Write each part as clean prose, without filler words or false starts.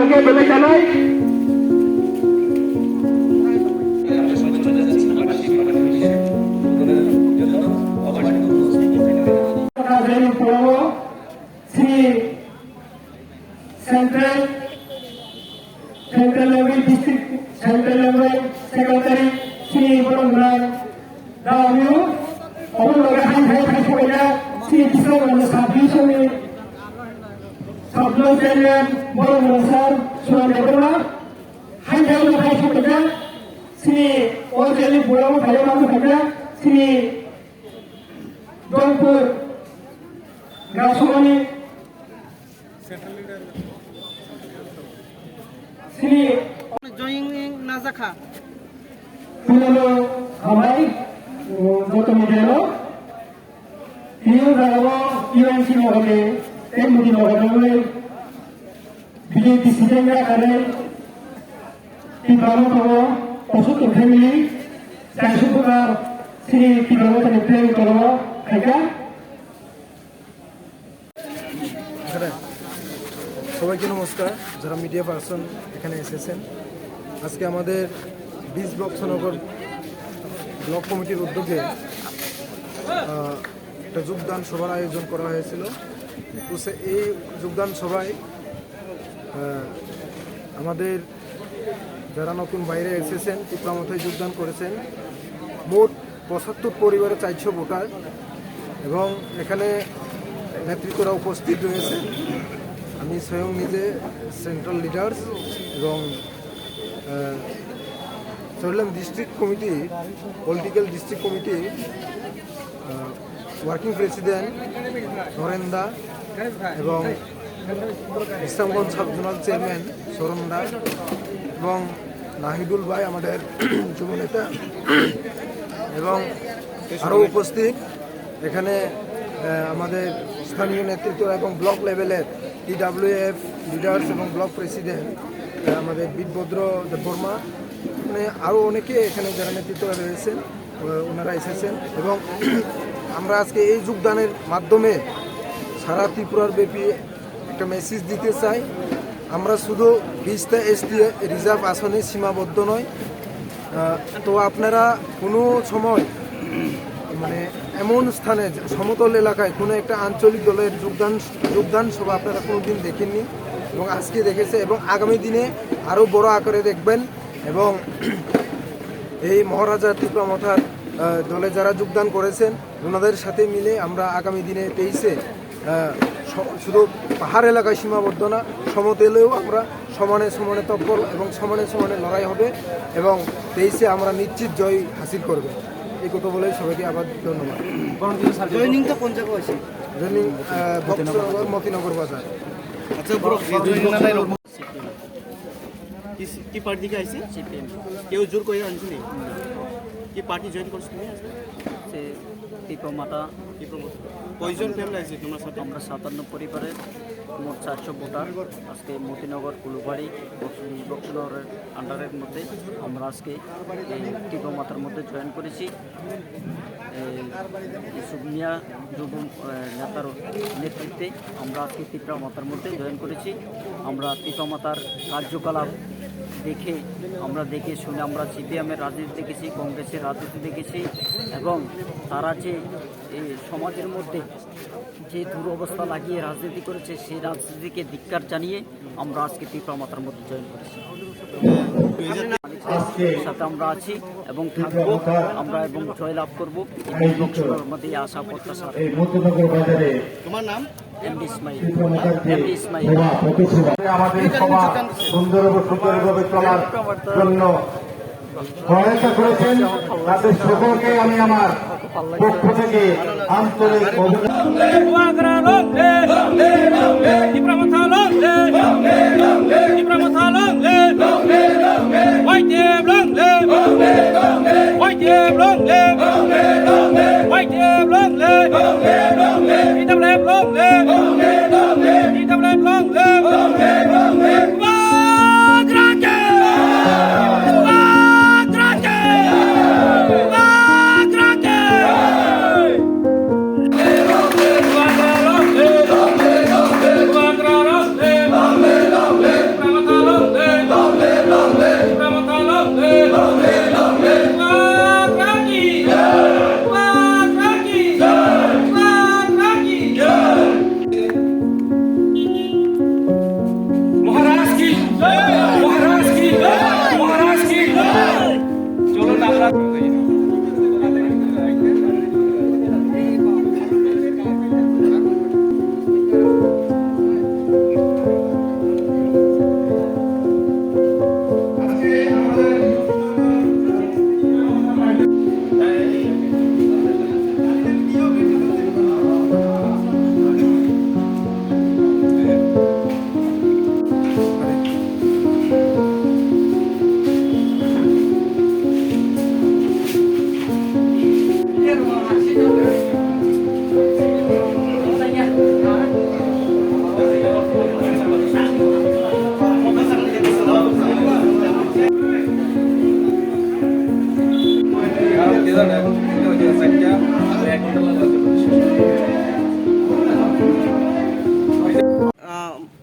সবাইকে বলে জানাই Shri central level district central level secretary Shri বরংরাম দামিও অবলগে হাই হাই হাই সবাইরা শ্রী কৃষ্ণ সাবি সঙ্গে সাবলো চেয়ারম্যান বরংরাম স্যার সুরান দেবরা হাই হাই হাই সবাইরা শ্রী ওজেলি বুড়াও ভাই মানুষ থাকা শ্রী জয়পুর গ্রামসভানি শ্রী জয়িং নাজাখা পুনলো হামাই যত মিডিয়ালো ইউ রাও ইউএনসি মহলে এই মুদি মহলে বিজেপি সিটেঙ্গা করে তিব্রামো করো অসুখ ফ্যামিলি চাইশুপুরার শ্রী তিব্রামো ফ্যামিলি করো খাইকা সবাইকে নমস্কার, যারা মিডিয়া পার্সন এখানে এসেছেন। আজকে আমাদের 20 ব্লক সোনগর ব্লক কমিটির উদ্যোগে একটা যোগদান সভার আয়োজন করা হয়েছিল। তো এই যোগদান সভায় আমাদের যারা নতুন বাইরে এসেছেন টিপ্রামথায় যোগদান করেছেন মোট 75 পরিবারের 400 ভোটার এবং এখানে নেতৃত্বরা উপস্থিত রয়েছে। আমি স্বয়ং নিজে সেন্ট্রাল লিডার্স এবং Chittagong district committee political district committee working president নরেন্দা এবং ইসলামগঞ্জ সাব জোনাল চেয়ারম্যান সরন্দা এবং নাহিদুল ভাই আমাদের যুব নেতা এবং আরও উপস্থিত এখানে আমাদের স্থানীয় নেতৃত্ব এবং ব্লক লেভেলের TWF লিডার্স এবং ব্লক প্রেসিডেন্ট আমাদের বীরভদ্র দেববর্মা, মানে আরও অনেকে এখানে যারা নেতৃত্ব রয়েছেন ওনারা এসেছেন এবং আমরা আজকে এই যোগদানের মাধ্যমে সারা ত্রিপুরার ব্যাপী একটা মেসেজ দিতে চাই। আমরা শুধু 20টা এসটি রিজার্ভ আসনে সীমাবদ্ধ নয়। তো আপনারা কোনো সময় মানে এমন স্থানে সমতল এলাকায় কোনো একটা আঞ্চলিক দলের যোগদান সভা আপনারা কোনোদিন দেখেননি এবং আজকে দেখেছে এবং আগামী দিনে আরও বড় আকারে দেখবেন। এবং এই মহারাজা টিপ্রামথার দলে যারা যোগদান করেছেন ওনাদের সাথে মিলে আমরা আগামী দিনে 23-এ শুধু পাহাড় এলাকায় সীমাবদ্ধ না, সমতলেও আমরা সমানে সমানে তৎপর এবং সমানে সমানে লড়াই হবে এবং 23-এ আমরা নিশ্চিত জয় হাসিল করব। এই কথা বলে সবাইকে আবার ধন্যবাদ। জয়নিংটা কোন জায়গায় আছে? জয়নিং বক্সনগর মতিনগর বাজার। আচ্ছা কি পার্টি থেকে আইছে? সিপিএম। কেউ জোর করে আনছে নি? কি পার্টি জয়েন করছ তুমি আজকে? সে টিপ্রামথা কয়জন ফ্যামিলি আছে তোমার সাথে? আমরা 57 পরিবারের মোট 400 ভোটার আজকে মতিনগর কুলুবাড়ি বক্সনগরের আন্ডারের মধ্যে আমরা আজকে এই টিপ্রামথার মধ্যে জয়েন করেছি। সুমিয়া যুব নেতার নেতৃত্বে আমরা আজকে টিপ্রামথার মধ্যে জয়েন করেছি। আমরা টিপ্রামথার কার্যকলাপ আমরা দেখে শুনে আমরা সিপিএমের রাজনীতি দেখেছি, কংগ্রেসের রাজনীতি দেখেছি এবং তারা যে এই সমাজের মধ্যে যে দুরবস্থা লাগিয়ে রাজনীতি করেছে সেই রাজনীতিকে ধিক্কার জানিয়ে আমরা আজকে টিপ্রামথার মধ্যে জয়েন করেছি। সাথে আমরা আছি এবং থাকবো আমরা এবং জয়লাভ করবো এই বক্সের মধ্যে আশা প্রত্যাশা। তোমার নাম? এমডি ইসমাইল। আমাদের সভা সুন্দরভাবে চলার জন্য সহায়তা করেছেন তাদের সকলকে আমি আমার পক্ষ থেকে আন্তরিক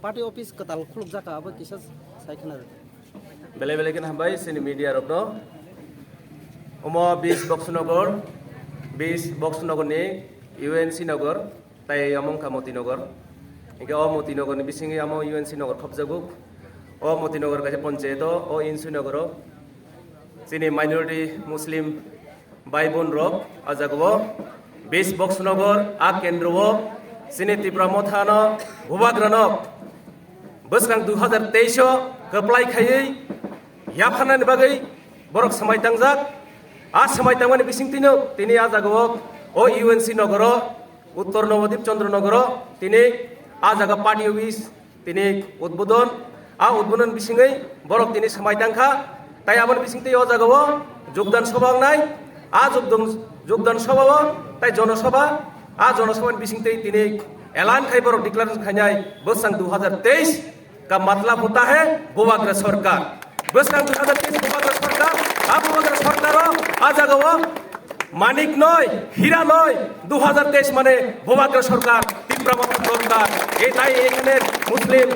पार्टी ऑफिस कताल खुलुक जाका अब किसा साइखना बेले बेले के हामबाय सिनि मिडिया रबनो उमो 20 बक्सनगरनि यूएनसी नगर ताई अमं कामती नगर इनके अ मती नगर नि बिसिंगे अमो यूएनसी नगर खबजागु अ मती नगर काजे पंचायत अ इनसु नगर सिनि माइनॉरिटी मुस्लिम भाई बोन रब आजागो 20 बक्सनगर आ केंद्रवो सिनि त्रिपुरा मथानो भुबाग्रानो बोसोरां 2023 गोप्लाय खायै याफानानि बागै बरक समायतांजाक आ समायतांमानि बिसिंतिनो तिनि आजागो ओ यूएनसी नगर उत्तर नवद्वीप चंद्रनगर तिनि आजागा पार्टी ऑफिस तिनि उद्बोधन आ उद्बोधन बिसिङै बरक तिनि समायतांखा ताई आबन बिसिंति ओ जागाव योगदान सभा नाय आ योगदान सभा ताई जनसभा आ जनसभानि बिसिंति तिनि ऐलान खाय बरक डिक्लेरेशन खायनाय बोसोरां 2023 का मतलब होता है भुवाग्र सरकार बोसोरां 2023 भुवाग्र सरकार आ भुवाग्र सरकार आ जागाव मानिक नय हीरा नय 2023 माने भुवाग्र सरकार তীব্রমত সরকার এটাই এখানে মুসলিম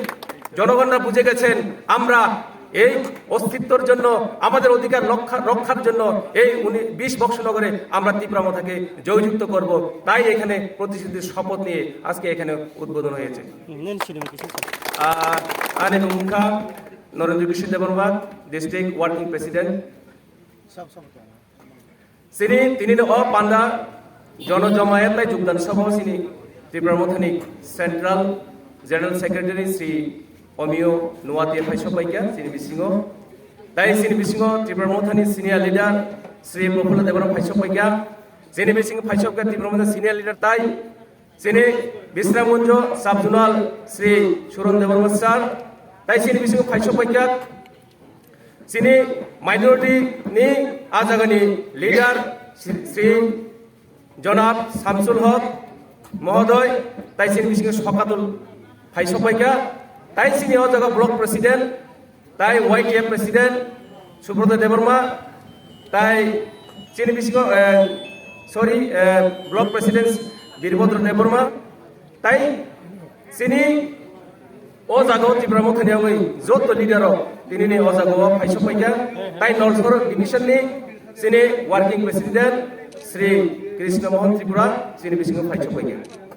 জনগণরা বুঝে গেছেন আমরা এই অস্তিত্বের জন্য আমাদের অধিকার রক্ষার জন্য এই 20 বক্সনগরে আমরা তীব্রমতাকে জয়যুক্ত করব তাই এখানে প্রতিশ্রুতির শপথ নিয়ে আজকে এখানে উদ্বোধন হয়েছে আনে মুখা নরেন্দ্র বিশ্ব দেববর্মা ডিস্ট্রিক্ট ওয়ার্কিং প্রেসিডেন্ট सिनी तिनी अ पांडा जनजमायत ताई योगदान सभा सिनी त्रिपुरा मथानि सेंट्रल जनरल सेक्रेटारी श्री अमियो नुवाती फाइसपाइका सिनी बिसिङो ताई सिनी बिसिङो त्रिपुरा मथानि सिनियर लीडर श्री प्रफुल्ल देवबर्मा फाइसपाइका सिनी बिसिङ फाइसपका त्रिपुरा मथानि सिनियर लीडर ताई सिनी विश्रामगंज सब जोनाल श्री सुरन देवबर्मा सर ताई सिनी बिसिङ फाइसपाइका सिनी माइनॉरिटी नि आजागानि लीडर श्री जनाब शामसुल हक महोदय ताई सिनी बिसिङ सकातुल फाइसपाइका ताई सिनी अजागा ब्लॉक प्रेसिडेंट ताई वाईटीएफ प्रेसिडेंट सुब्रत देवबर्मा ताई सिनी बिसिङ ब्लॉक प्रेसिडेंट वीरभद्र देवबर्मा ताई सिनी ओ जागाव त्रिपुरा मथानियावै जत लीडर तिनि ओ जागाव फाइसपाइका ताई नलसर डिविजननि सिनि वार्किं प्रेसिडेंट श्री कृष्ण मोहन त्रिपुरा सिनि बिसिङ फाइसपाइका